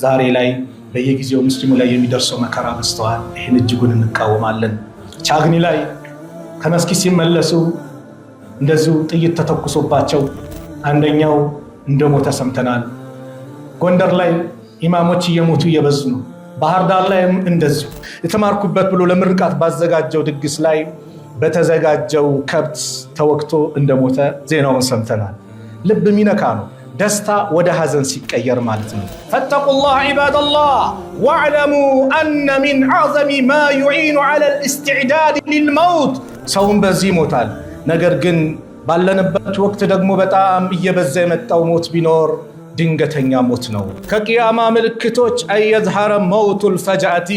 ዛሬ ላይ በየጊዜው ሙስሊሙ ላይ የሚደርሰው መከራ በስተዋል። ይህን እጅጉን እንቃወማለን። ቻግኒ ላይ ከመስጊድ ሲመለሱ እንደዚሁ ጥይት ተተኩሶባቸው አንደኛው እንደሞተ ሰምተናል። ጎንደር ላይ ኢማሞች እየሞቱ እየበዙ ነው። ባህር ዳር ላይ እንደዚሁ የተማርኩበት ብሎ ለምርቃት ባዘጋጀው ድግስ ላይ በተዘጋጀው ከብት ተወክቶ እንደሞተ ዜናውን ሰምተናል። ልብ ሚነካ ነው። ደስታ ወደ ሐዘን ሲቀየር ማለት ነው። ፈተቁላህ ዒባደላህ ወዕለሙ አነ ሚን አዕዘሚ ማ ዩዒኑ ዐለ ልእስትዕዳድ ሊልመውት። ሰውን በዚህ ይሞታል። ነገር ግን ባለንበት ወቅት ደግሞ በጣም እየበዛ የመጣው ሞት ቢኖር ድንገተኛ ሞት ነው። ከቂያማ ምልክቶች አየዝሐረ መውቱል ፈጃእቲ፣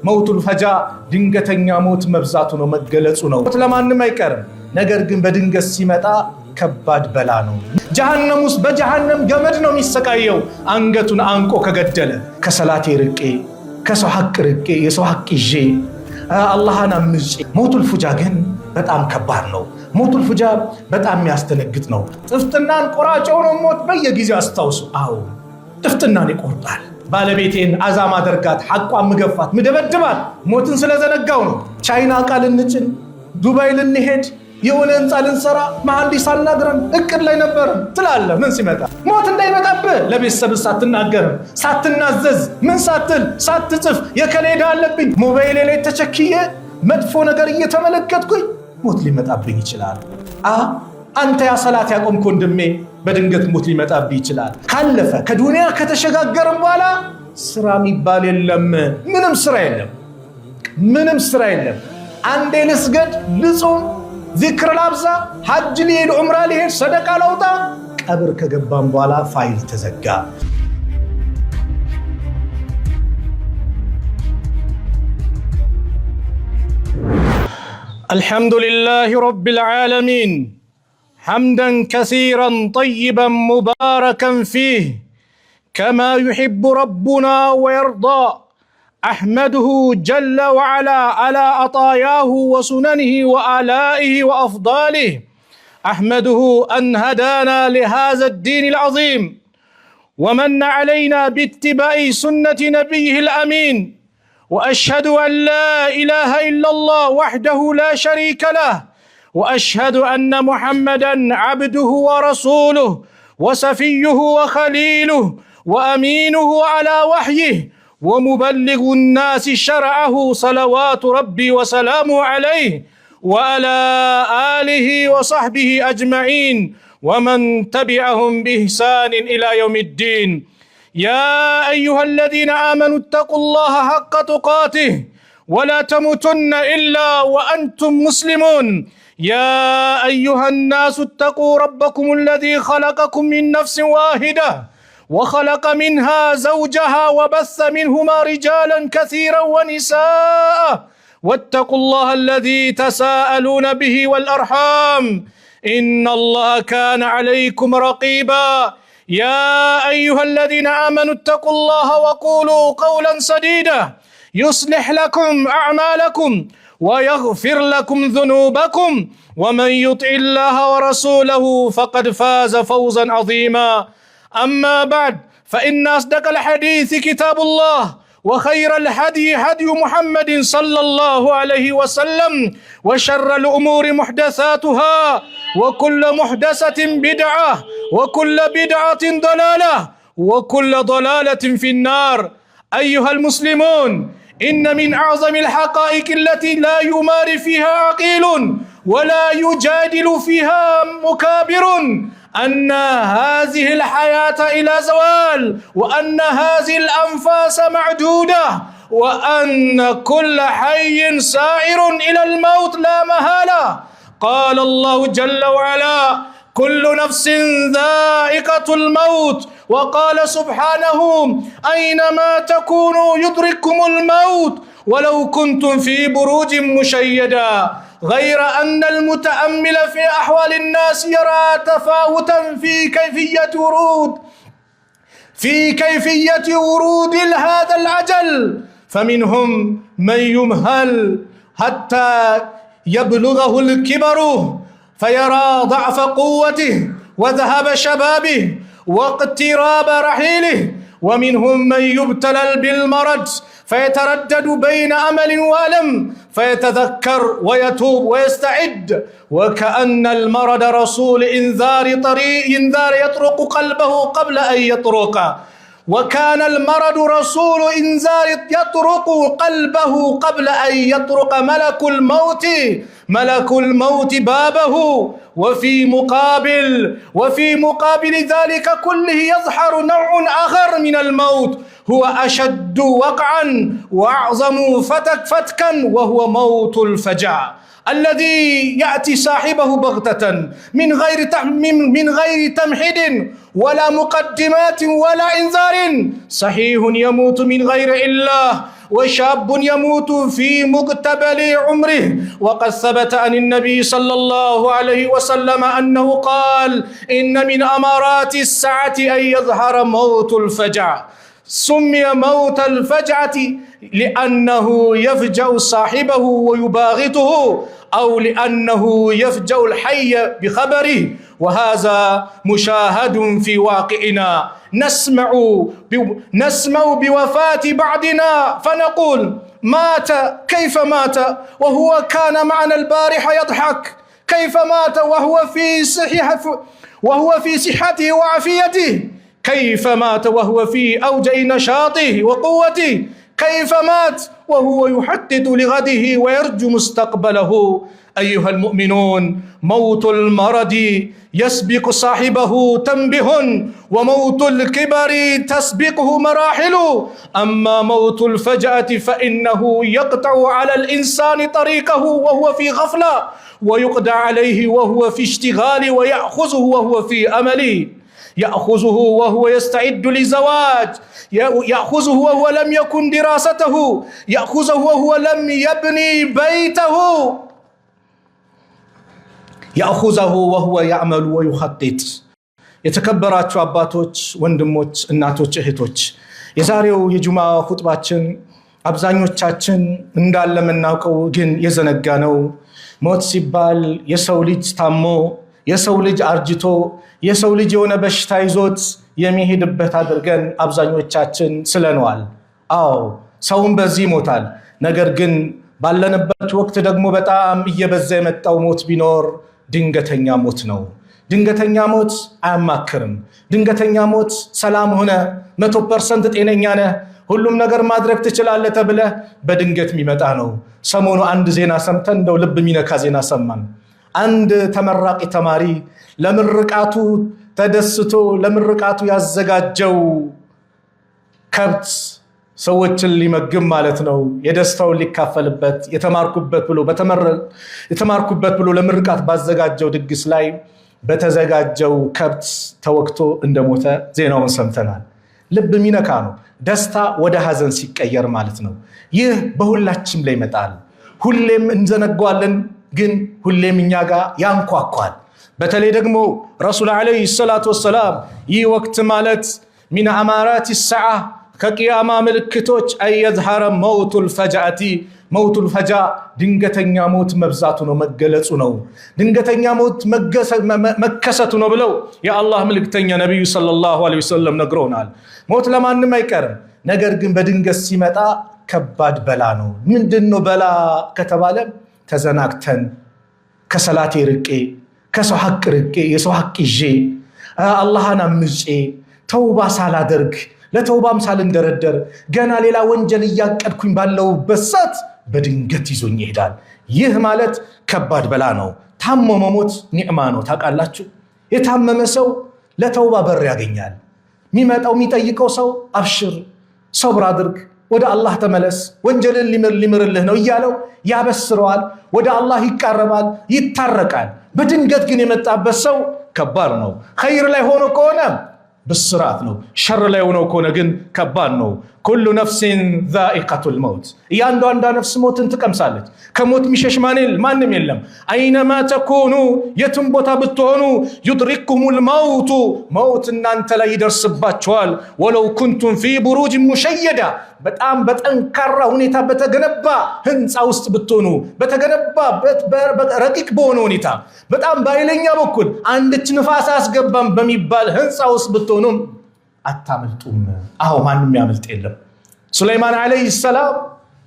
መውቱል ፈጃ ድንገተኛ ሞት መብዛቱ ነው፣ መገለጹ ነው። ሞት ለማንም አይቀርም። ነገር ግን በድንገት ሲመጣ ከባድ በላ ነው። ጀሃነም ውስጥ በጀሃነም ገመድ ነው የሚሰቃየው አንገቱን አንቆ ከገደለ። ከሰላቴ ርቄ፣ ከሰው ሐቅ ርቄ፣ የሰው ሐቅ ይዤ አላህን አምጬ። ሞቱል ፉጃ ግን በጣም ከባድ ነው። ሞቱል ፉጃ በጣም የሚያስተነግጥ ነው። ጥፍጥናን ቆራጭው ነው ሞት። በየጊዜው አስታውሱ። አዎ ጥፍጥናን ይቆርጣል። ባለቤቴን አዛ ማደርጋት፣ ሐቋን ምገፋት፣ ምደበድባት ሞትን ስለዘነጋው ነው። ቻይና ዕቃ ልንጭን፣ ዱባይ ልንሄድ፣ የሆነ ህንፃ ልንሰራ መሐንዲስ አናግረን እቅድ ላይ ነበርን ትላለ። ምን ሲመጣ ሞት እንዳይመጣብህ ለቤተሰብ ሳትናገርም ሳትናዘዝ ምን ሳትል ሳትጽፍ የከሌዳ አለብኝ ሞባይሌ ላይ ተቸክዬ መጥፎ ነገር እየተመለከትኩኝ ሞት ሊመጣብኝ ይችላል። አንተ ያ ሰላት ያቆምክ ወንድሜ በድንገት ሞት ሊመጣብኝ ይችላል። ካለፈ ከዱንያ ከተሸጋገርን በኋላ ስራ የሚባል የለም። ምንም ስራ የለም። ምንም ስራ የለም። አንዴ ልስገድ፣ ልጾም፣ ዚክር ላብዛ፣ ሐጅ ሊሄድ፣ ዑምራ ሊሄድ፣ ሰደቃ ላውጣ፣ ቀብር ከገባን በኋላ ፋይል ተዘጋ። الحمد لله رب العالمين حمدا كثيرا طيبا مباركا فيه كما يحب ربنا ويرضى. أحمده جل وعلا على عطاياه وسننه وآلائه وأفضاله. أحمده أن هدانا لهذا الدين العظيم ومن علينا باتباع سنة نبيه الأمين. وأشهد أن لا إله إلا الله وحده لا شريك له، وأشهد أن محمدًا عبده ورسوله وصفيه وخليله وأمينه على وحيه ومبلغ الناس شرعه، صلوات ربي وسلامه عليه وعلى آله وصحبه أجمعين ومن تبعهم بإحسان إلى يوم الدين. يا أيها الذين آمنوا اتقوا الله حق تقاته ولا تموتن إلا وأنتم مسلمون. يا أيها الناس اتقوا ربكم الذي خلقكم من نفس واحدة وخلق منها زوجها وبث منهما رجالا كثيرا ونساء واتقوا الله الذي تساءلون به والأرحام إن الله كان عليكم رقيبا. يا أيها الذين آمنوا اتقوا الله وقولوا قولا سديدا يصلح لكم أعمالكم ويغفر لكم ذنوبكم ومن يطع الله ورسوله فقد فاز فوزا عظيما. أما بعد فإن أصدق الحديث كتاب الله وخير الهدي هدي محمد صلى الله عليه وسلم وشر الأمور محدثاتها وكل محدثة بدعة وكل بدعة ضلالة وكل ضلالة في النار. أيها المسلمون، إن من أعظم الحقائق التي لا يماري فيها عقيل ولا يجادل فيها مكابر أن هذه الحياة إلى زوال، وأن هذه الأنفاس معدودة، وأن كل حي سائر إلى الموت لا محالة. قال الله جل وعلا: كل نفس ذائقة الموت. وقال سبحانه: أينما تكونوا يدرككم الموت ولو كنتم في بروج مشيدة. غير أن المتأمل في أحوال الناس يرى تفاوتا في كيفية ورود هذا العجل، فمنهم من يمهل حتى يبلغه الكبر فيرى ضعف قوته وذهب شبابه واقتراب رحيله، ومنهم من يبتلى بالمرض فيتردد بين أمل وألم فيتذكر ويتوب ويستعد وكأن المرض رسول إنذار يطرق قلبه قبل أن يطرق وكان المرض رسول إنذار يطرق قلبه قبل أن يطرق ملك الموت بابه وفي مقابل ذلك كله يظهر نوع آخر من الموت هو أشد وقعا وأعظم فتكا وهو موت الفجع الذي يأتي صاحبه بغتة من غير تمهيد ولا مقدمات ولا إنذار صحيح يموت من غير إله وشاب يموت في مقتبل عمره وقد ثبت عن النبي صلى الله عليه وسلم أنه قال إن من أمارات الساعة أن يظهر موت الفجع سمي موت الفجعة لأنه يفجع صاحبه ويباغته أو لأنه يفجع الحي بخبره وهذا مشاهد في واقعنا نسمع بوفاة بعضنا فنقول مات كيف مات وهو كان معنا البارحة يضحك كيف مات وهو في صحته وعافيته كيف مات وهو في أوج نشاطه وقوته كيف مات وهو يحدد لغده ويرجو مستقبله أيها المؤمنون موت المرض يسبق صاحبه تنبه وموت الكبر تسبقه مراحل أما موت الفجأة فإنه يقطع على الإنسان طريقه وهو في غفلة ويقضى عليه وهو في اشتغال ويأخذه وهو في أمل يأخذه وهو يستعد لزواج يأخذه وهو لم يكن دراسته يأخذه وهو لم يبني بيته يأخذه وهو يعمل ويخطط የተከበራችሁ አባቶች ወንድሞች እናቶች እህቶች የዛሬው የጁማ ኹጥባችን አብዛኞቻችን እንዳለምናውቀው ግን የዘነጋነው ሞት ሲባል የሰው ልጅ ታሞ የሰው ልጅ አርጅቶ የሰው ልጅ የሆነ በሽታ ይዞት የሚሄድበት አድርገን አብዛኞቻችን ስለነዋል አዎ ሰውም በዚህ ይሞታል ነገር ግን ባለንበት ወቅት ደግሞ በጣም እየበዛ የመጣው ሞት ቢኖር ድንገተኛ ሞት ነው ድንገተኛ ሞት አያማክርም ድንገተኛ ሞት ሰላም ሆነ 100% ጤነኛ ነህ ሁሉም ነገር ማድረግ ትችላለህ ተብለ በድንገት የሚመጣ ነው ሰሞኑ አንድ ዜና ሰምተን እንደው ልብ ሚነካ ዜና ሰማን አንድ ተመራቂ ተማሪ ለምርቃቱ ተደስቶ ለምርቃቱ ያዘጋጀው ከብት ሰዎችን ሊመግብ ማለት ነው የደስታው ሊካፈልበት የተማርኩበት ብሎ ለምርቃት ባዘጋጀው ድግስ ላይ በተዘጋጀው ከብት ተወክቶ እንደሞተ ዜናውን ሰምተናል ልብ ሚነካ ነው ደስታ ወደ ሐዘን ሲቀየር ማለት ነው ይህ በሁላችንም ላይ ይመጣል ሁሌም እንዘነጋዋለን ግን ሁሌም እኛ ጋር ያንኳኳል በተለይ ደግሞ ረሱል አለይሂ ሰላቱ ወሰለም ይህ ወቅት ማለት ሚን አማራት الساعه ከቂያማ ምልክቶች አይዝሐረ መውቱል ፈጃ ድንገተኛ ሞት መብዛቱ ነው መገለጹ ነው ድንገተኛ ሞት መከሰቱ ነው ብለው የአላህ መልእክተኛ ነብዩ ሰለላሁ ዐለይሂ ወሰለም ነግረውናል ሞት ለማንም አይቀርም ነገር ግን በድንገት ሲመጣ ከባድ በላ ነው ምንድነው በላ ከተባለ ተዘናግተን ከሰላቴ ርቄ ከሰው ሐቅ ርቄ የሰው ሐቅ ይዤ አላህን አምጬ ተውባ ሳላደርግ ለተውባም ሳልንደረደር ገና ሌላ ወንጀል ያቀድኩኝ ባለውበት ሰዓት በድንገት ይዞኝ ይሄዳል ይህ ማለት ከባድ በላ ነው ታሞ መሞት ኒዕማ ነው ታውቃላችሁ የታመመ ሰው ለተውባ በር ያገኛል የሚጠይቀው ሰው አብሽር ሰብር አድርግ ወደ አላህ ተመለስ ወንጀልን ሊምርልህ ነው ይያለው ያበስረዋል ወደ አላህ ይቃረባል ይታረቃል በድንገት ግን የመጣበት ሰው ከባድ ነው ኸይር ላይ ሆኖ ከሆነ بالصراط ነው ሸር ላይ ሆኖ ከሆነ ግን ከባድ ነው كل نفس ذائقة الموت ያንዷ ነፍስ ሞትን ትቀምሳለች ከሞት ሚሸሽ ማንም የለም اينما تكونوا የትም ቦታ ብትሆኑ يدرككم الموت موت እናንተ ላይ ይደርስባችኋል ولو كنتم في بروج مشيدة በጣም በጠንካራ ሁኔታ በተገነባ ህንጻ ውስጥ ብትሆኑ በተገነባ ረቂቅ በሆነ ሁኔታ በጣም ባይለኛ በኩል አንድች ንፋስ አስገባም በሚባል ህንጻ ውስጥ ብትሆኑ አታመልጡም። አዎ ማንም ያመልጥ የለም። ሱለይማን አለይሂ ሰላም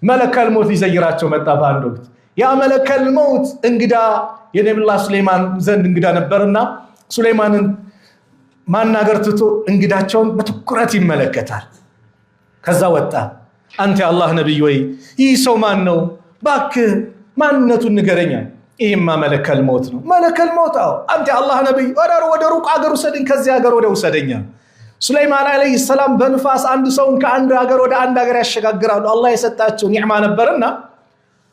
መለከል ሞት ሊዘይራቸው መጣ በአንድ ወቅት። ያ መለከል ሞት እንግዳ የነብዩላህ ሱለይማን ዘንድ እንግዳ ነበርና ሱለይማንን ማናገር ትቶ እንግዳቸውን በትኩረት ይመለከታል። ከዛ ወጣ። አንተ የአላህ ነብይ ወይ ይህ ሰው ማን ነው? ባክህ ማንነቱን ንገረኛ። ይህማ መለከል ሞት ነው። መለከል ሞት? አዎ። አንተ የአላህ ነብይ ወደ ሩቅ ሀገር ውሰደኝ፣ ከዚህ ሀገር ወደ ውሰደኛ። ሱለይማን አለይሂ ሰላም በንፋስ አንድ ሰውን ከአንድ ሀገር ወደ አንድ ሀገር ያሸጋግራሉ። አላህ የሰጣቸው ኒዕማ ነበርና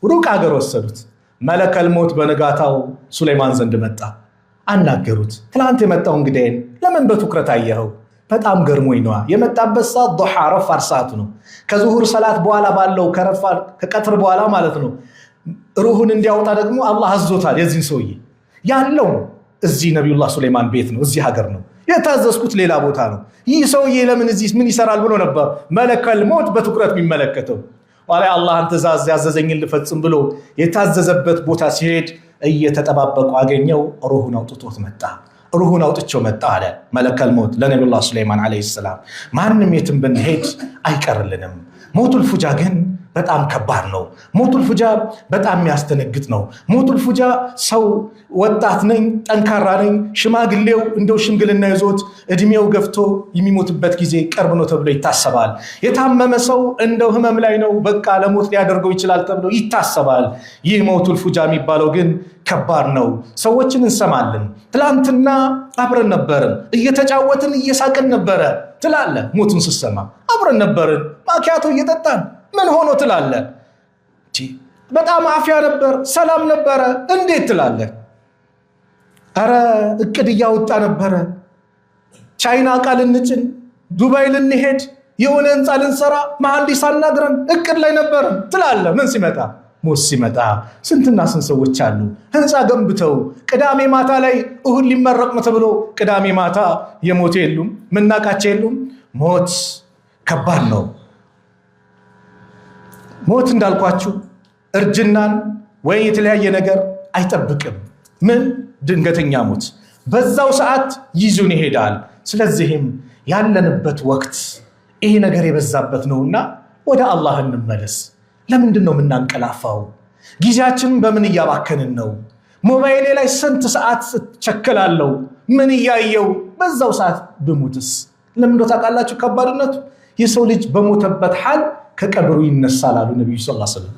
ሩቅ ሀገር ወሰዱት። መለከል ሞት በነጋታው ሱለይማን ዘንድ መጣ። አናገሩት። ትላንት የመጣው እንግዳዬን ለምን በትኩረት አየኸው? በጣም ገርሞኝ ነዋ። የመጣበት ሰዓት ዱሃ ረፋር ሰዓቱ ነው። ከዙሁር ሰላት በኋላ ባለው ከረፋር ከቀትር በኋላ ማለት ነው። ሩሁን እንዲያወጣ ደግሞ አላህ አዞታል። የዚህን ሰውዬ ያለው እዚህ ነብዩላህ ሱለይማን ቤት ነው፣ እዚህ ሀገር ነው። የታዘዝኩት ሌላ ቦታ ነው። ይህ ሰውዬ ለምን እዚህ ምን ይሰራል ብሎ ነበር መለከል ሞት በትኩረት የሚመለከተው። ዋላ አላህን ትእዛዝ ያዘዘኝን ልፈጽም ብሎ የታዘዘበት ቦታ ሲሄድ እየተጠባበቁ አገኘው። ሩሁን አውጥቶት መጣ። ሩሁን አውጥቼው መጣ አለ መለከል ሞት ለነብዩላህ ሱለይማን አለይሂ ሰላም። ማንም የትም ብንሄድ አይቀርልንም። ሞቱል ፉጃ ግን በጣም ከባድ ነው። ሞቱል ፉጃ በጣም የሚያስተነግጥ ነው። ሞቱል ፉጃ ሰው ወጣት ነኝ፣ ጠንካራ ነኝ፣ ሽማግሌው እንደው ሽምግልና ይዞት እድሜው ገፍቶ የሚሞትበት ጊዜ ቅርብ ነው ተብሎ ይታሰባል። የታመመ ሰው እንደው ህመም ላይ ነው፣ በቃ ለሞት ሊያደርገው ይችላል ተብሎ ይታሰባል። ይህ ሞቱል ፉጃ የሚባለው ግን ከባድ ነው። ሰዎችን እንሰማለን። ትላንትና አብረን ነበርን፣ እየተጫወትን እየሳቅን ነበረ ትላለ። ሞቱን ስትሰማ አብረን ነበርን ማኪያቶ እየጠጣን ምን ሆኖ ትላለ? በጣም አፍያ ነበር፣ ሰላም ነበረ እንዴት ትላለ? አረ እቅድ እያወጣ ነበረ፣ ቻይና ዕቃ ልንጭን፣ ዱባይ ልንሄድ፣ የሆነ ህንፃ ልንሰራ፣ መሐንዲስ አናግረን እቅድ ላይ ነበርን ትላለ። ምን ሲመጣ? ሞት ሲመጣ ስንትና ስንት ሰዎች አሉ ህንፃ ገንብተው ቅዳሜ ማታ ላይ እሁድ ሊመረቅ ነው ተብሎ ቅዳሜ ማታ የሞት የሉም፣ ምናቃቸው የሉም። ሞት ከባድ ነው። ሞት እንዳልኳችሁ እርጅናን ወይ የተለያየ ነገር አይጠብቅም። ምን ድንገተኛ ሞት በዛው ሰዓት ይዙን ይሄዳል። ስለዚህም ያለንበት ወቅት ይሄ ነገር የበዛበት ነውና ወደ አላህ እንመለስ። ለምንድን ነው የምናንቀላፋው? ጊዜያችንን በምን እያባከንን ነው? ሞባይሌ ላይ ስንት ሰዓት ቸከላለሁ? ምን እያየው በዛው ሰዓት ብሞትስ? ለምን ነው ታውቃላችሁ ከባድነቱ? የሰው ልጅ በሞተበት ሐል ከቀብሩ ይነሳል አሉ ነብዩ ሰለላሁ ዐለይሂ ወሰለም።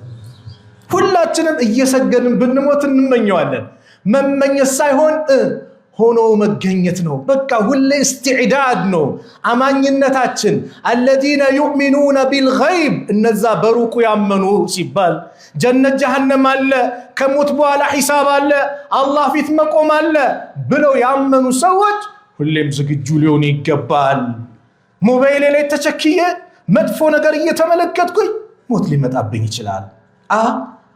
ሁላችንም እየሰገድን ብንሞት እንመኘዋለን። መመኘት ሳይሆን ሆኖ መገኘት ነው። በቃ ሁሌ እስትዕዳድ ነው አማኝነታችን። الذين يؤمنون بالغيب እነዛ በሩቁ ያመኑ ሲባል ጀነት ጀሃነም አለ፣ ከሞት በኋላ ሒሳብ አለ፣ አላህ ፊት መቆም አለ ብለው ያመኑ ሰዎች ሁሌም ዝግጁ ሊሆኑ ይገባል። ሞባይሌ ላይ ተቸክዬ መጥፎ ነገር እየተመለከትኩኝ ሞት ሊመጣብኝ ይችላል።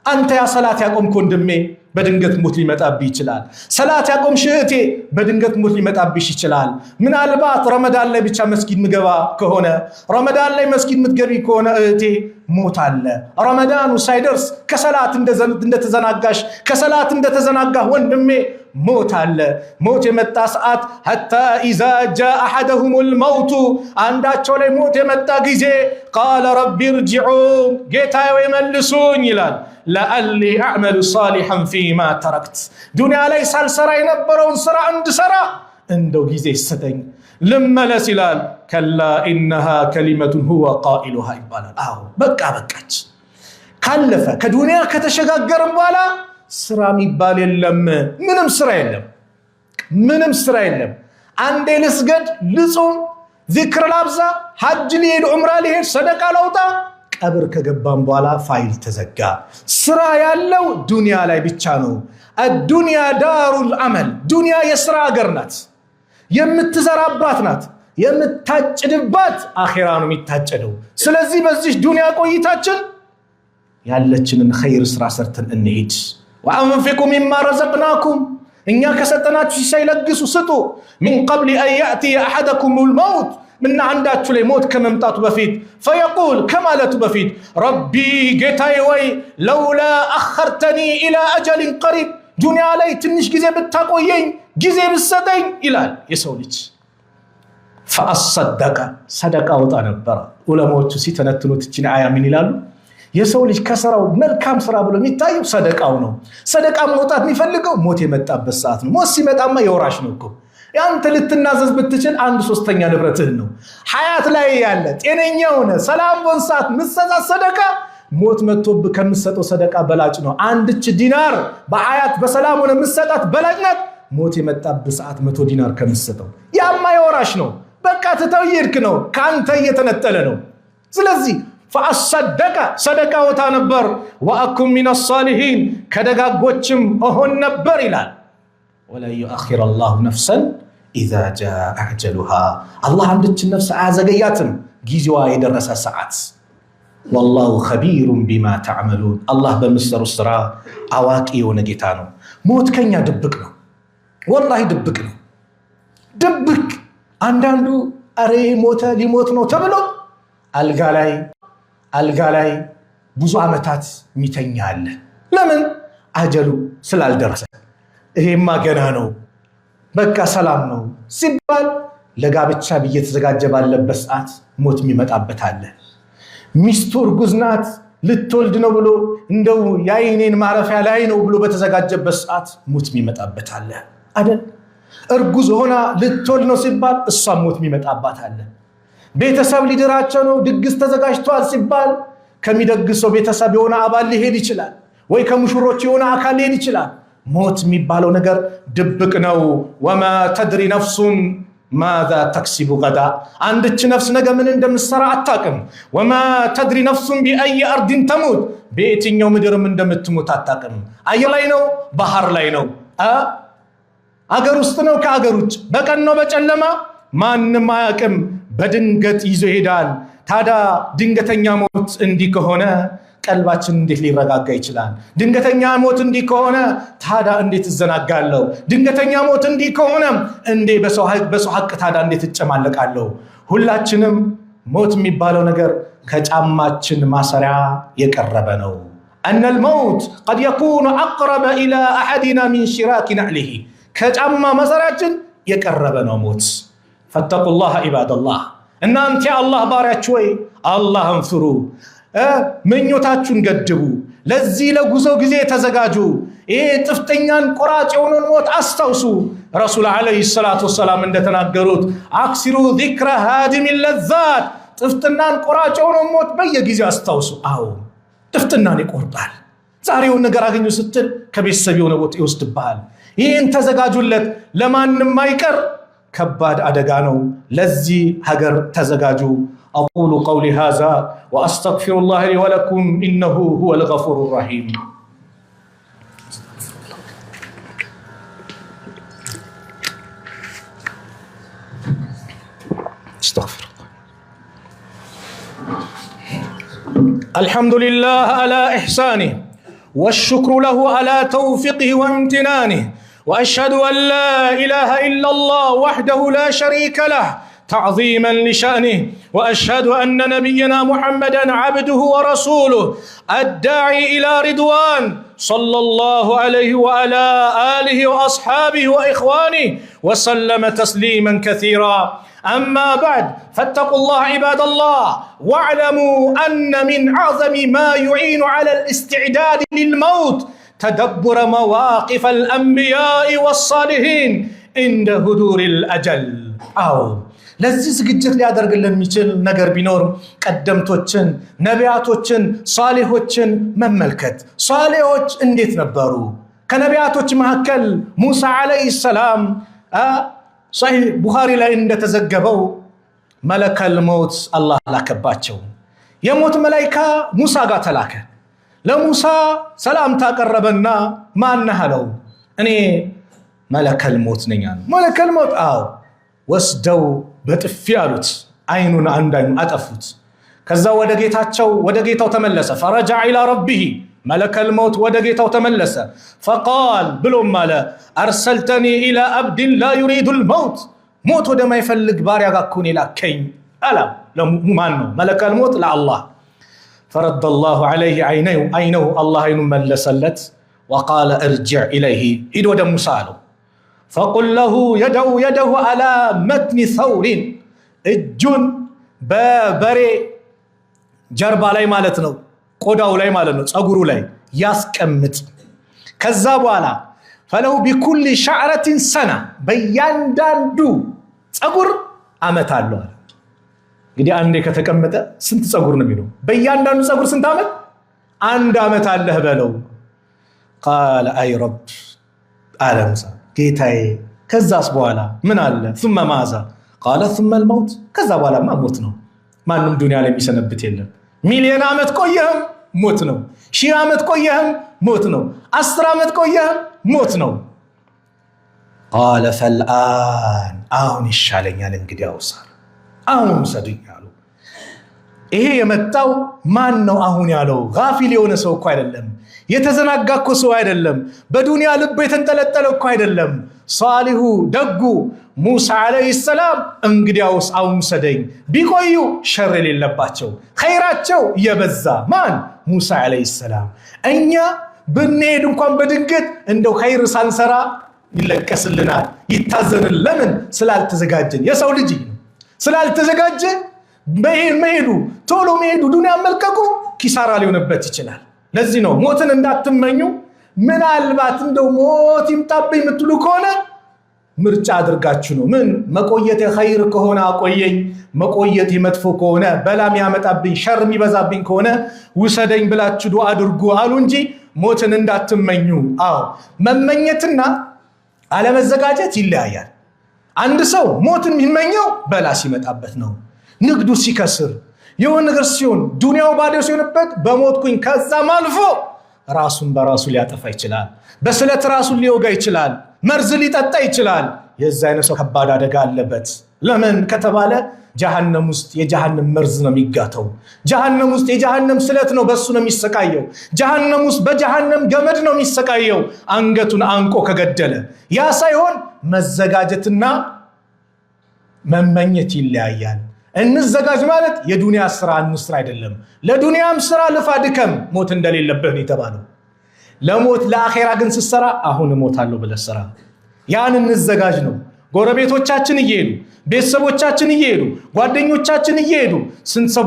አንተ ያ ሰላት ያቆምክ ወንድሜ በድንገት ሞት ሊመጣብህ ይችላል። ሰላት ያቆምሽ እህቴ በድንገት ሞት ሊመጣብሽ ይችላል። ምናልባት ረመዳን ላይ ብቻ መስጊድ ምገባ ከሆነ ረመዳን ላይ መስጊድ ምትገቢ ከሆነ እህቴ ሞት አለ። ረመዳኑ ሳይደርስ ከሰላት እንደተዘናጋሽ ከሰላት እንደተዘናጋህ ወንድሜ ሞት አለ። ሞት የመጣ ሰዓት حتى اذا جاء احدهم الموت አንዳቸው ላይ ሞት የመጣ ጊዜ قال رب ارجعون ጌታዬ ወይ መልሱኝ ይላል። لعلي اعمل صالحا فيما تركت ዱንያ ላይ ሳልሰራ የነበረውን ስራ እንድሰራ እንደው ጊዜ ይሰጠኝ ልመለስ ይላል። كلا انها كلمه هو قائلها ይባላል። አዎ በቃች ካለፈ ከዱንያ ከተሸጋገረን በኋላ ስራ የሚባል የለም። ምንም ስራ የለም። አንዴ ልስገድ፣ ልጾም፣ ዚክር ላብዛ፣ ሐጅ ሊሄድ፣ ዑምራ ሊሄድ፣ ሰደቃ ላውጣ፣ ቀብር ከገባን በኋላ ፋይል ተዘጋ። ስራ ያለው ዱንያ ላይ ብቻ ነው። الدنيا دار العمل ዱንያ የስራ ሀገር ናት። የምትዘራባት ናት፣ የምታጭድባት አኺራ ነው የሚታጨደው። ስለዚህ በዚህ ዱንያ ቆይታችን ያለችንን ኸይር ስራ ሰርተን እንሂድ። وأنفقوا مما رزقناكم إن كسرتناك شيء لجسوا سطوا من قبل أن يأتي أحدكم الموت من عندك لي موت كممتات بفيد فيقول كما لا تبفيد ربي جيتاي وي لولا أخرتني إلى أجل قريب دنيا علي تنش جزء بالتقويين جزء بالسدين إلى يسولج ፈአሰደቀ ሰደቃ ወጣ ነበር። ዑለማዎቹ ሲተነትኑት እቺን አያ ምን ይላሉ? የሰው ልጅ ከሰራው መልካም ስራ ብሎ የሚታየው ሰደቃው ነው። ሰደቃ መውጣት የሚፈልገው ሞት የመጣበት ሰዓት ነው። ሞት ሲመጣማ የወራሽ ነው እኮ ያንተ ልትናዘዝ ብትችል 1/3 ንብረትህን ነው። ሐያት ላይ ያለ ጤነኛ ሆነ ሰላም በሆነ ሰዓት ምሰጣት ሰደቃ ሞት መጥቶብህ ከምትሰጠው ሰደቃ በላጭ ነው። 1 ዲናር በሐያት በሰላም ሆነ ምሰጣት በላጭ ናት። ሞት የመጣበት ሰዓት 100 ዲናር ከምትሰጠው ያማ የወራሽ ነው። በቃ ትተው ይርክ ነው ካንተ እየተነጠለ ነው። ስለዚህ ፈአሰደቀ ሰደቃ ወጣ ነበር። ወአኩም ሚነ ሷሊሂን ከደጋጎችም እሆን ነበር ይላል። ወለን ዩአኺረ አላሁ ነፍሰን ኢዛ ጃአ አጀሉሃ አላህ አንድችን ነፍስ አያዘገያትም ጊዜዋ የደረሰ ሰዓት። ወላሁ ኸቢሩን ቢማ ተዕመሉን አላህ በምትሰሩ ስራ አዋቂ የሆነ ጌታ ነው። ሞት ከኛ ድብቅ ነው፣ ወላሂ ድብቅ ነው። ድብቅ አንዳንዱ አሬ ሞተ ሊሞት ነው ተብሎ አልጋ ላይ ብዙ ዓመታት የሚተኛ አለ። ለምን? አጀሉ ስላልደረሰ። ይሄማ ገና ነው በቃ ሰላም ነው ሲባል ለጋብቻ እየተዘጋጀ ባለበት ሰዓት ሞት የሚመጣበት አለ። ሚስቱ እርጉዝ ናት ልትወልድ ነው ብሎ እንደው ያይኔን ማረፊያ ላይ ነው ብሎ በተዘጋጀበት ሰዓት ሞት የሚመጣበት አለ አይደል? እርጉዝ ሆና ልትወልድ ነው ሲባል እሷ ሞት የሚመጣባት አለ። ቤተሰብ ሊድራቸው ነው ድግስ ተዘጋጅቷል ሲባል ከሚደግሰው ቤተሰብ የሆነ አባል ሊሄድ ይችላል፣ ወይ ከሙሽሮች የሆነ አካል ሊሄድ ይችላል። ሞት የሚባለው ነገር ድብቅ ነው። ወማ ተድሪ ነፍሱን ማዛ ተክሲቡ ገዳ አንድች ነፍስ ነገ ምን እንደምትሰራ አታቅም። ወማ ተድሪ ነፍሱን ቢአይ አርድን ተሙት በየትኛው ምድርም እንደምትሞት አታቅም። አየር ላይ ነው፣ ባህር ላይ ነው፣ አገር ውስጥ ነው፣ ከአገር ውጭ፣ በቀን ነው፣ በጨለማ ማንም አያቅም። በድንገት ይዞ ይሄዳል። ታዲያ ድንገተኛ ሞት እንዲህ ከሆነ ቀልባችን እንዴት ሊረጋጋ ይችላል? ድንገተኛ ሞት እንዲህ ከሆነ ታዲያ እንዴት እዘናጋለሁ? ድንገተኛ ሞት እንዲህ ከሆነ እንዴ በሰው ሐቅ ታዲያ እንዴት እጨማለቃለሁ? ሁላችንም ሞት የሚባለው ነገር ከጫማችን ማሰሪያ የቀረበ ነው። أن الموت قد يكون أقرب إلى أحدنا من شراك نعله ከጫማ ማሰሪያችን የቀረበ ነው ሞት። فاتقوا الله عباد الله እናንተ የአላህ ባሪያዎች ወይ አላህን ፍሩ። ምኞታችሁን ገድቡ። ለዚህ ለጉዞ ጊዜ ተዘጋጁ። ይሄ ጥፍተኛን ቆራጭ የሆነውን ሞት አስታውሱ። ረሱል ዓለይሂ ሰላቱ ወሰላም እንደተናገሩት አክሲሩ ዚክረ ሃዲሚ ለዛት ጥፍትናን ቆራጭ የሆነውን ሞት በየጊዜው አስታውሱ። አዎ ጥፍትናን ይቆርጣል። ዛሬውን ነገር አገኙ ስትል ከቤተሰብ የሆነ ቦታ ይወስድብሃል። ይህን ተዘጋጁለት። ለማንም አይቀር ከባድ አደጋ ነው። ለዚህ ሀገር ተዘጋጁ። أقول قولي هذا وأستغفر الله لي ولكم إنه هو الغفور الرحيم. استغفر الله. الحمد لله على إحسانه والشكر له على توفيقه وامتنانه وأشهد أن لا إله إلا الله وحده لا شريك له تعظيما لشأنه وأشهد أن نبينا محمدا عبده ورسوله الداعي إلى رضوان صلى الله عليه وعلى آله وأصحابه وإخوانه وسلم تسليما كثيرا. أما بعد فاتقوا الله عباد الله واعلموا أن من أعظم ما يعين على الاستعداد للموت تدبر مواقف الأنبياء والصالحين عند هدور الأجل. ለዚህ ዝግጅት ሊያደርግልን የሚችል ነገር ቢኖር ቀደምቶችን፣ ነቢያቶችን፣ ሷሊሆችን መመልከት። ሷሊሆች እንዴት ነበሩ? ከነቢያቶች መካከል ሙሳ ዓለይሂ ሰላም ሶሒህ ቡኻሪ ላይ እንደተዘገበው መለከል ሞት አላህ ላከባቸው። የሞት መላኢካ ሙሳ ጋር ተላከ። ለሙሳ ሰላምታ ቀረበና ማነህ አለው። እኔ መለከል ሞት ነኝ አለ። መለከል ሞት? አዎ። ወስደው በጥፊ አሉት። አይኑን አንድ አይኑን አጠፉት። ከዛ ወደ ጌታው ተመለሰ። ፈረጃ ኢላ ረቢሂ መለከል ሞት ወደ ጌታው ተመለሰ። ፈቃል ብሎም አለ አርሰልተኒ ኢላ አብድን ላ ዩሪዱ ልመውት ሞት ወደማይፈልግ ባሪያ ጋር እኮ ነው የላከኝ አለ። ለማን ነው? መለከል ሞት ለአላህ። ፈረደ ላሁ ዐለይሂ አይነሁ አላህ አይኑን መለሰለት። ወቃለ እርጅዕ ኢለይሂ ሂድ ወደ ሙሳ አለው። ፈቁል ለሁ የደሁ አላ መትኒ ሰውሪን እጁን በበሬ ጀርባ ላይ ማለት ነው ቆዳው ላይ ማለት ነው ጸጉሩ ላይ ያስቀምጥ ከዛ በኋላ فله بكل شعرة سنة በእያንዳንዱ ጸጉር አመት አለው እንግዲህ አንዴ ከተቀመጠ ስንት ጸጉር ነው የሚለው በእያንዳንዱ ጸጉር ስንት አመት አንድ አመት አለህ በለው قال اي رب አለ ሙሳ ጌታዬ ከዛስ በኋላ ምን አለ ثم ماذا قال ثم الموت ከዛ በኋላማ ሞት ነው ማንንም ዱንያ ላይ የሚሰነብት የለም ሚሊዮን አመት ቆየህም ሞት ነው 1000 አመት ቆየህም ሞት ነው 10 አመት ቆየህም ሞት ነው قال فالآن አሁን ይሻለኛል እንግዲህ አውሳል አሁን ሰድኛሉ ይሄ የመጣው ማን ነው አሁን ያለው ጋፊል የሆነ ሰው እኮ አይደለም የተዘናጋ እኮ ሰው አይደለም በዱንያ ልብ የተንጠለጠለ እኮ አይደለም ሷሊሁ ደጉ ሙሳ አለይሂ ሰላም እንግዲያውስ አሁን ሰደኝ ቢቆዩ ሸር የሌለባቸው ኸይራቸው የበዛ ማን ሙሳ አለይሂ ሰላም እኛ ብንሄድ እንኳን በድንገት እንደው ኸይር ሳንሰራ ይለቀስልናል ይታዘንል ለምን ስላልተዘጋጀን የሰው ልጅ ስላልተዘጋጀ መሄዱ ቶሎ መሄዱ ዱንያ መልቀቁ ኪሳራ ሊሆንበት ይችላል ለዚህ ነው ሞትን እንዳትመኙ ምናልባት እንደው ሞት ይምጣብኝ የምትሉ ከሆነ ምርጫ አድርጋችሁ ነው ምን መቆየት ኸይር ከሆነ አቆየኝ መቆየት መጥፎ ከሆነ በላም ያመጣብኝ ሸር የሚበዛብኝ ከሆነ ውሰደኝ ብላችሁ ዱዓ አድርጉ አሉ እንጂ ሞትን እንዳትመኙ አዎ መመኘትና አለመዘጋጀት ይለያያል አንድ ሰው ሞትን የሚመኘው በላ ሲመጣበት ነው ንግዱ ሲከስር የሆነ ነገር ሲሆን ዱንያው ባዶ ሲሆንበት በሞትኩኝ ከዛም አልፎ ራሱን በራሱ ሊያጠፋ ይችላል በስለት ራሱን ሊወጋ ይችላል መርዝ ሊጠጣ ይችላል የዛ አይነት ሰው ከባድ አደጋ አለበት ለምን ከተባለ ጀሃነም ውስጥ የጀሃነም መርዝ ነው የሚጋተው ጀሃነም ውስጥ የጀሃነም ስለት ነው በሱ ነው የሚሰቃየው ጀሃነም ውስጥ በጀሃነም ገመድ ነው የሚሰቃየው አንገቱን አንቆ ከገደለ ያ ሳይሆን መዘጋጀትና መመኘት ይለያያል እንዘጋጅ ማለት የዱንያ ስራ እንስራ አይደለም ለዱንያም ስራ ለፋድከም ሞት እንደሌለበት ነው የተባለው ለሞት ለአኺራ ግን ሲሰራ አሁን ሞታለሁ ብለህ ስራ ያን እንዘጋጅ ነው ጎረቤቶቻችን እየሄዱ ቤተሰቦቻችን እየሄዱ ጓደኞቻችን እየሄዱ ስንት ሰው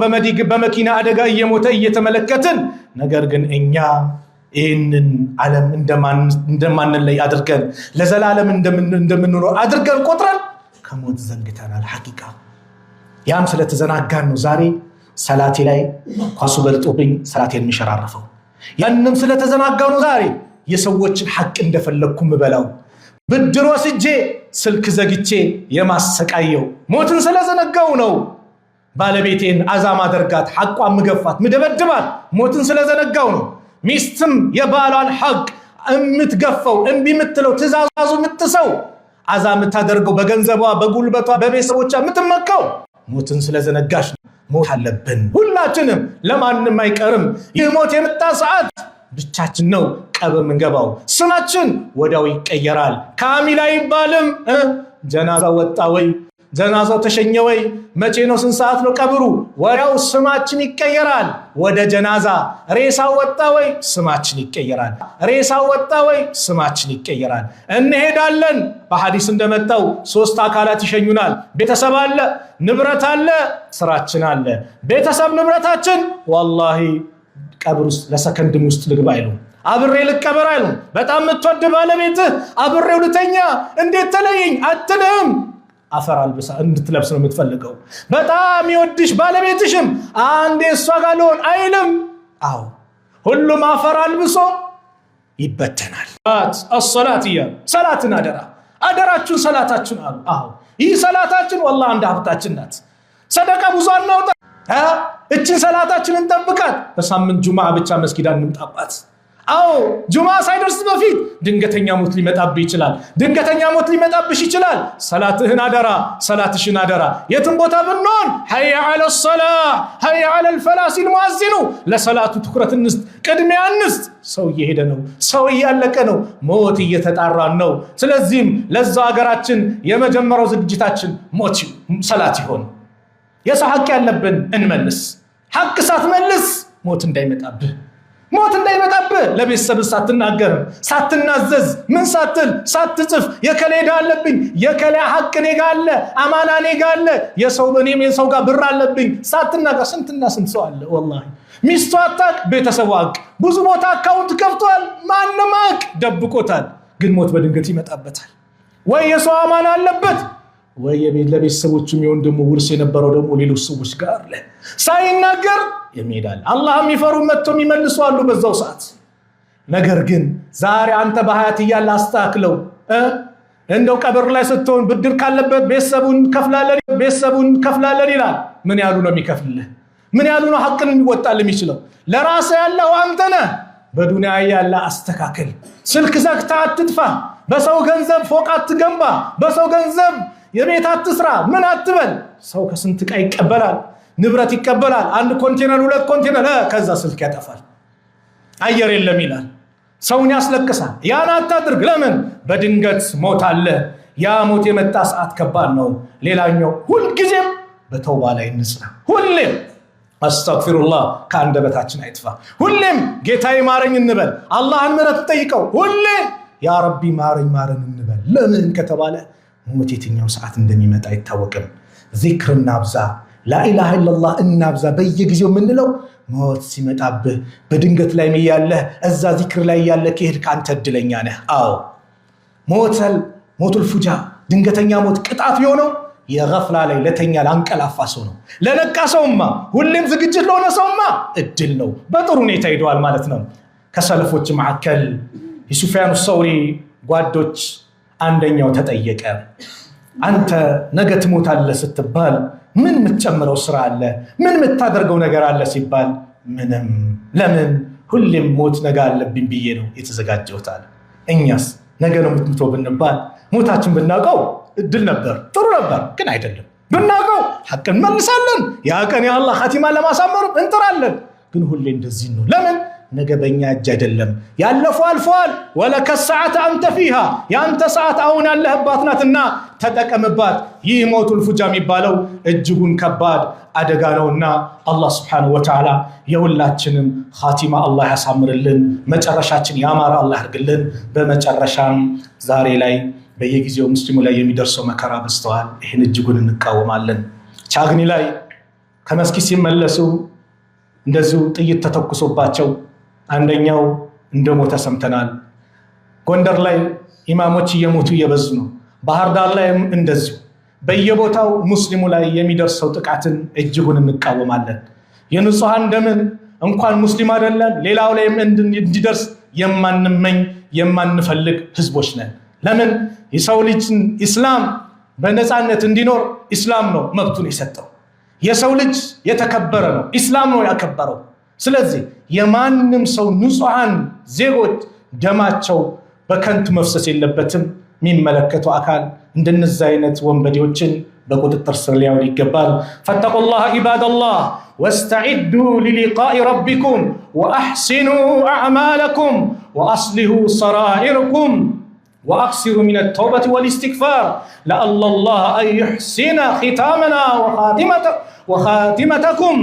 በመኪና አደጋ እየሞተ እየተመለከትን ነገር ግን እኛ ይህንን ዓለም እንደማንለይ አድርገን ለዘላለም እንደምንኖር አድርገን ቆጥረን ከሞት ዘንግተናል ሐቂቃ ያም ስለተዘናጋን ነው ዛሬ ሰላቴ ላይ ኳሱ በልጦብኝ ሰላቴን የሚሸራረፈው ያንንም ስለተዘናጋው ነው ዛሬ የሰዎችን ሐቅ እንደፈለኩ ምበላው ብድር ወስጄ ስልክ ዘግቼ የማሰቃየው ሞትን ስለዘነጋው ነው ባለቤቴን አዛማ አደርጋት ሐቋን ምገፋት ምደበድባት ሞትን ስለዘነጋው ነው ሚስትም የባሏን ሐቅ እምትገፋው እንቢ ምትለው ትእዛዙ ምትሰው አዛም ታደርገው በገንዘቧ በጉልበቷ በቤተሰቦቿ ምትመካው ሞትን ስለዘነጋሽ ነው ሞት አለብን ሁላችንም ለማንም አይቀርም ይህ ሞት የመጣ ሰዓት ብቻችን ነው ቀብር ምንገባው ስማችን ወዳው ይቀየራል ካሚል አይባልም ጀናዛው ወጣ ወይ ጀናዛው ተሸኘ ወይ መቼ ነው ስንት ሰዓት ነው ቀብሩ ወዳው ስማችን ይቀየራል ወደ ጀናዛ ሬሳው ወጣ ወይ ስማችን ይቀየራል ሬሳው ወጣ ወይ ስማችን ይቀየራል እንሄዳለን በሐዲስ እንደመጣው ሶስት አካላት ይሸኙናል ቤተሰብ አለ ንብረት አለ ስራችን አለ ቤተሰብ ንብረታችን والله ቀብር ውስጥ ለሰከንድም ውስጥ ልግባ አይሉ አብሬ ልቀበር አይሉ በጣም ምትወድ ባለቤትህ አብሬው ልተኛ እንዴት ተለየኝ አትልም አፈር አልብሳ እንድትለብስ ነው የምትፈልገው በጣም ይወድሽ ባለቤትሽም አንዴ እሷ ጋር ልሆን አይልም አዎ ሁሉም አፈር አልብሶ ይበተናል الصلاه يا ሰላትን አደራችሁን ሰላታችሁን አዎ ይህ ሰላታችን والله አንድ ሀብታችን ናት ሰደቃ ብዙ አናውጣ እቺን ሰላታችንን ጠብቃት በሳምንት ጁማዓ ብቻ መስጊድ እንምጣባት አዎ ጁማዓ ሳይደርስ በፊት ድንገተኛ ሞት ሊመጣብህ ይችላል ድንገተኛ ሞት ሊመጣብሽ ይችላል ሰላትህን አደራ ሰላትሽን አደራ የትም ቦታ ብንሆን hayya ala الصلاه hayya ala الفلاح ሲል ሙአዚኑ ለሰላቱ ትኩረት እንስጥ ቅድሚያ እንስጥ ሰው እየሄደ ነው ሰው እያለቀ ነው ሞት እየተጣራን ነው ስለዚህም ለዛ ሀገራችን የመጀመሪያው ዝግጅታችን ሞት ሰላት ይሆን የሰው ሐቅ ያለብን እንመልስ ሐቅ ሳትመልስ ሞት እንዳይመጣብህ ሞት እንዳይመጣብህ ለቤተሰብ ሳትናገር ሳትናዘዝ ምን ሳትል ሳትጽፍ የከሌ ዕዳ አለብኝ የከሌ ሐቅ እኔ ጋር አለ አማና እኔ ጋር አለ የሰው በኔም የሰው ጋር ብር አለብኝ ሳትናገር ስንትና ስንት ሰው አለ ወላሂ ሚስቱ አታውቅ ቤተሰቡ አውቅ ብዙ ቦታ አካውንት ከፍቷል ማንም አውቅ ደብቆታል ግን ሞት በድንገት ይመጣበታል ወይ የሰው አማና አለበት ወይ ለቤተሰቦቹ የወንድሙ ውርስ የነበረው ደግሞ ሌሎች ሰዎች ጋር አለ ሳይናገር የሚሄዳል አላህ የሚፈሩ መጥቶ የሚመልሱ አሉ በዛው ሰዓት ነገር ግን ዛሬ አንተ በሐያት ይያል አስተካክለው እንደው ቀብር ላይ ስትሆን ብድር ካለበት ቤተሰቡን ከፍላለን ይላል ምን ያሉ ነው የሚከፍልልህ ምን ያሉ ነው ሐቅን የሚወጣል የሚችለው ለራስ ያለው አንተ ነህ በዱንያ ያለ አስተካክል ስልክ ዘግታ አትጥፋ በሰው ገንዘብ ፎቅ አትገንባ በሰው ገንዘብ የቤት አትስራ ምን አትበል ሰው ከስንት ቃ ይቀበላል ንብረት ይቀበላል አንድ ኮንቴነር ሁለት ኮንቴነር ከዛ ስልክ ያጠፋል አየር የለም ይላል ሰውን ያስለቅሳል ያን አታድርግ ለምን በድንገት ሞት አለ ያ ሞት የመጣ ሰዓት ከባድ ነው ሌላኛው ሁሉ ጊዜም በተውባ ላይ እንጽና ሁሌም አስተግፊሩላህ ከአንደበታችን አይጥፋ ሁሌም ጌታዬ ማረኝ እንበል አላህን ምሕረት ጠይቀው ሁሌ ያ ረቢ ማረኝ እንበል ለምን ከተባለ ሞት የትኛው ሰዓት እንደሚመጣ አይታወቅም ዚክር እናብዛ ላኢላሃ ኢላላህ እናብዛ በየጊዜው ምንለው ሞት ሲመጣብህ በድንገት ላይ ያለህ እዛ ዚክር ላይ ያለ ከሄድ ካንተ እድለኛ ነህ አዎ ሞቱል ፉጃ ድንገተኛ ሞት ቅጣት የሆነው የገፍላ ላይ ለተኛ ላንቀላፋ ሰው ነው ለነቃ ሰውማ ሁሌም ዝግጅት ለሆነ ሰውማ እድል ነው በጥሩ ሁኔታ ሄደዋል ማለት ነው ከሰለፎች መካከል የሱፊያን ሰውሪ ጓዶች አንደኛው ተጠየቀ አንተ ነገ ትሞታለህ ስትባል ምን የምትጨምረው ስራ አለ ምን የምታደርገው ነገር አለ ሲባል ምንም ለምን ሁሌም ሞት ነገ አለብኝ ብዬ ነው የተዘጋጀሁት አለ እኛስ ነገ ነው የምትሞተው ብንባል ሞታችን ብናውቀው እድል ነበር ጥሩ ነበር ግን አይደለም ብናውቀው ሐቅን መልሳለን ያ ቀን የአላህ ኻቲማ ለማሳመር እንጥራለን ግን ሁሌ እንደዚህ ነው ለምን ነገ በእኛ እጅ አይደለም ያለፈው አልፏል ወለከ ሰዓት አንተ ፊሃ ያንተ ሰዓት አሁን ያለህባት ናትና ተጠቀምባት ይህ ሞቱል ፉጃ የሚባለው እጅጉን ከባድ አደጋ ነውና አላህ Subhanahu Wa Ta'ala የሁላችንም ኻቲማ አላህ ያሳምርልን መጨረሻችን ያማረ አላህ ያርግልን በመጨረሻም ዛሬ ላይ በየጊዜው ሙስሊሙ ላይ የሚደርሰው መከራ በስተዋል ይሄን እጅጉን እንቃወማለን ቻግኒ ላይ ከመስጊድ ሲመለሱ እንደዚሁ ጥይት ተተኩሶባቸው አንደኛው እንደሞተ ሰምተናል ጎንደር ላይ ኢማሞች እየሞቱ እየበዙ ነው ባህር ዳር ላይ እንደዚሁ በየቦታው ሙስሊሙ ላይ የሚደርሰው ጥቃትን እጅጉን እንቃወማለን የንጹሃን ደምን እንኳን ሙስሊም አይደለም ሌላው ላይ እንዲደርስ የማንመኝ የማንፈልግ ህዝቦች ነን ለምን የሰው ልጅ እስላም በነፃነት እንዲኖር እስላም ነው መብቱን የሰጠው የሰው ልጅ የተከበረ ነው እስላም ነው ያከበረው ስለዚህ የማንንም ሰው ንጹሃን ዜጎች ደማቸው በከንቱ መፍሰስ የለበትም የሚመለከቱ አካል እንደነዛ አይነት ወንበዴዎችን በቁጥጥር ስር ሊያውል ይገባል ፈተቁላህ ኢባደላህ واستعدوا للقاء ربكم واحسنوا اعمالكم واصلحوا سرائركم واقصروا من التوبه والاستغفار لعل الله ان يحسن ختامنا وخاتمتكم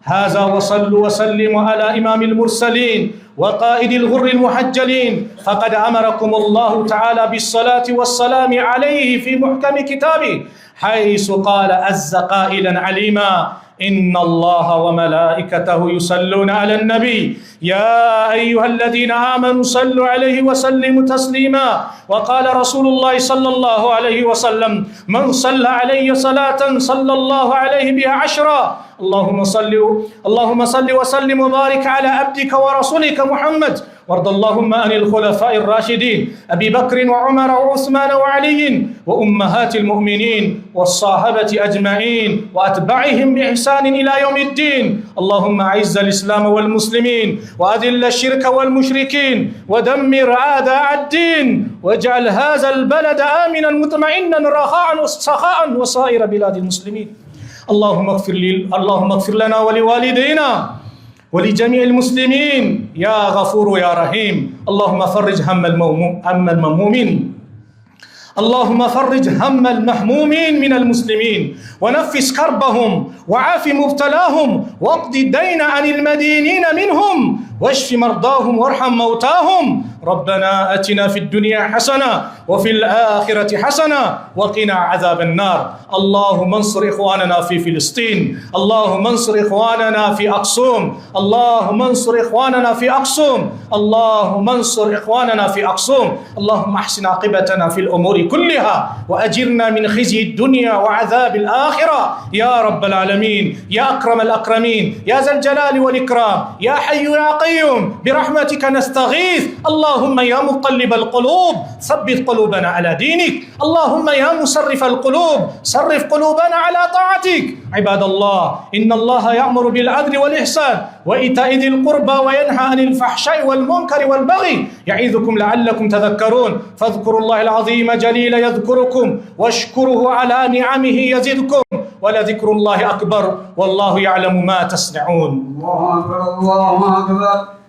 هذا وصلوا وسلموا على إمام المرسلين وقائد الغر المحجلين فقد أمركم الله تعالى بالصلاة والسلام عليه في محكم كتابه حيث قال عز قائلا عليما إن الله وملائكته يصلون على النبي يا أيها الذين آمنوا صلوا عليه وسلموا تسليما وقال رسول الله صلى الله عليه وسلم من صلى علي صلاة صلى الله عليه بها 10 اللهم صل وسلم وبارك على عبدك ورسولك محمد وارض اللهم عن الخلفاء الراشدين أبي بكر وعمر وعثمان وعلي وأمهات المؤمنين والصحابة أجمعين وأتباعهم بإحسان إلى يوم الدين اللهم أعز الإسلام والمسلمين وأذل الشرك والمشركين ودمر أعداء الدين واجعل هذا البلد آمنا مطمئنا رخاء وسخاء وسائر بلاد المسلمين اللهم اغفر لنا ولوالدينا ولجميع المسلمين يا غفور يا رحيم اللهم فرج هم المهمومين اللهم فرج هم المهمومين من المسلمين ونفس كربهم وعاف مبتلاهم واقض الدين عن المدينين منهم واشف مرضاهم وارحم موتاهم. ربنا آتنا في الدنيا حسنة وفي الآخرة حسنة وقنا عذاب النار. اللهم انصر إخواننا في فلسطين، اللهم انصر إخواننا في أقصوم، اللهم انصر إخواننا في أقصوم، اللهم انصر إخواننا في أقصوم. اللهم احسن عاقبتنا في الأمور كلها وأجرنا من خزي الدنيا وعذاب الآخرة يا رب العالمين، يا أكرم الأكرمين، يا ذا الجلال والإكرام، يا حي يا قيوم برحمتك نستغيث. اللهم يا مقلب القلوب ثبت قلوبنا على دينك، اللهم يا مصرف القلوب صرف قلوبنا على طاعتك. عباد الله، إن الله يأمر بالعدل والإحسان وإيتاء ذي القربى وينهى عن الفحشاء والمنكر والبغي يعظكم لعلكم تذكرون. فاذكروا الله العظيم جليل يذكركم واشكروه على نعمه يزدكم ولذكر الله أكبر والله يعلم ما تصنعون. الله أكبر الله أكبر.